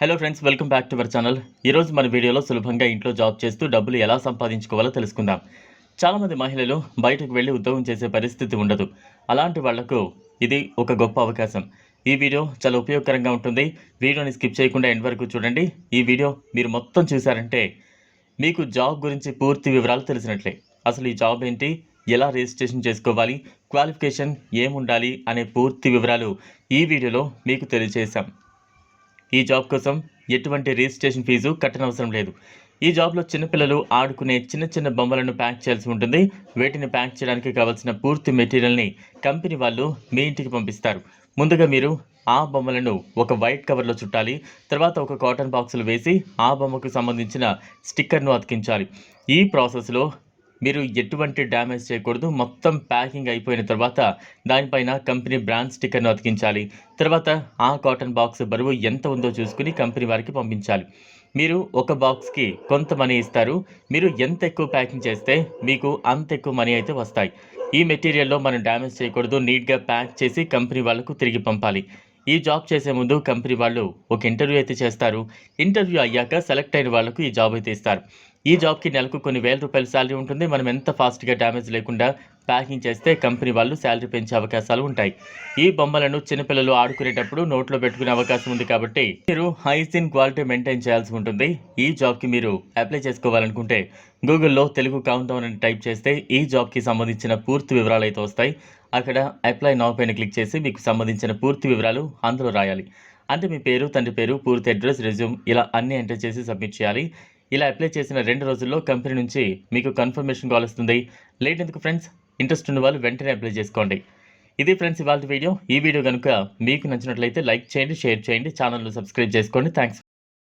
Hello friends, welcome back to our channel. ఈరోజు మన వీడియోలో సులభంగా ఇంట్లో జాబ్ చేస్తూ డబ్బులు ఎలా సంపాదించుకోవాలో తెలుసుకుందాం. చాలామంది మహిళలు బయటకు వెళ్ళి ఉద్యోగం చేసే పరిస్థితి ఉండదు. అలాంటి వాళ్లకు ఇది ఒక గొప్ప అవకాశం. ఈ వీడియో చాలా ఉపయోగకరంగా ఉంటుంది. వీడియోని స్కిప్ చేయకుండా ఎండ్ వరకు చూడండి. ఈ వీడియో మీరు మొత్తం చూసారంటే మీకు జాబ్ గురించి పూర్తి వివరాలు తెలిసినట్లే. అసలు ఈ జాబ్ ఏంటి, ఎలా రిజిస్ట్రేషన్ చేసుకోవాలి, క్వాలిఫికేషన్ ఏముండాలి అనే పూర్తి వివరాలు ఈ వీడియోలో మీకు తెలియజేశాం. ఈ జాబ్ కోసం ఎటువంటి రిజిస్ట్రేషన్ ఫీజు కట్టనవసరం లేదు. ఈ జాబ్లో చిన్నపిల్లలు ఆడుకునే చిన్న చిన్న బొమ్మలను ప్యాక్ చేయాల్సి ఉంటుంది. వీటిని ప్యాక్ చేయడానికి కావాల్సిన పూర్తి మెటీరియల్ని కంపెనీ వాళ్ళు మీ ఇంటికి పంపిస్తారు. ముందుగా మీరు ఆ బొమ్మలను ఒక వైట్ కవర్లో చుట్టాలి. తర్వాత ఒక కాటన్ బాక్సులు వేసి ఆ బొమ్మకు సంబంధించిన స్టిక్కర్ను అతికించాలి. ఈ ప్రాసెస్లో మీరు ఎటువంటి డ్యామేజ్ చేయకూడదు. మొత్తం ప్యాకింగ్ అయిపోయిన తర్వాత దానిపైన కంపెనీ బ్రాండ్ స్టిక్కర్ను అతికించాలి. తర్వాత ఆ కాటన్ బాక్స్ బరువు ఎంత ఉందో చూసుకుని కంపెనీ వారికి పంపించాలి. మీరు ఒక బాక్స్కి కొంత మనీ ఇస్తారు. మీరు ఎంత ఎక్కువ ప్యాకింగ్ చేస్తే మీకు అంత ఎక్కువ మనీ అయితే వస్తాయి. ఈ మెటీరియల్లో మనం డ్యామేజ్ చేయకూడదు. నీట్గా ప్యాక్ చేసి కంపెనీ వాళ్ళకు తిరిగి పంపాలి. ఈ జాబ్ చేసే ముందు కంపెనీ వాళ్ళు ఒక ఇంటర్వ్యూ అయితే చేస్తారు. ఇంటర్వ్యూ అయ్యాక సెలెక్ట్ అయిన వాళ్ళకు ఈ జాబ్ అయితే ఇస్తారు. ఈ జాబ్కి నెలకు కొన్ని వేల రూపాయల శాలరీ ఉంటుంది. మనం ఎంత ఫాస్ట్గా డ్యామేజ్ లేకుండా ప్యాకింగ్ చేస్తే కంపెనీ వాళ్ళు శాలరీ పెంచే అవకాశాలు ఉంటాయి. ఈ బొమ్మలను చిన్నపిల్లలు ఆడుకునేటప్పుడు నోట్లో పెట్టుకునే అవకాశం ఉంది కాబట్టి మీరు హైజీన్ క్వాలిటీ మెయింటైన్ చేయాల్సి ఉంటుంది. ఈ జాబ్కి మీరు అప్లై చేసుకోవాలనుకుంటే గూగుల్లో తెలుగు కౌంట్ డౌన్ అని టైప్ చేస్తే ఈ జాబ్కి సంబంధించిన పూర్తి వివరాలు అయితే వస్తాయి. అక్కడ అప్లై నౌ పైన క్లిక్ చేసి మీకు సంబంధించిన పూర్తి వివరాలు అందులో రాయాలి. అంటే మీ పేరు, తండ్రి పేరు, పూర్తి అడ్రస్, రెజ్యూమ్ ఇలా అన్నీ ఎంటర్ చేసి సబ్మిట్ చేయాలి. ఇలా అప్లై చేసిన 2 రోజుల్లో కంపెనీ నుంచి మీకు కన్ఫర్మేషన్ కాల్ వస్తుంది. లేట్ ఎందుకు ఫ్రెండ్స్, ఇంట్రెస్ట్ ఉన్న వాళ్ళు వెంటనే అప్లై చేసుకోండి. ఇది ఫ్రెండ్స్ ఇవాళ వీడియో. ఈ వీడియో కనుక మీకు నచ్చినట్లయితే లైక్ చేయండి, షేర్ చేయండి, ఛానల్ను సబ్స్క్రైబ్ చేసుకోండి. థ్యాంక్స్.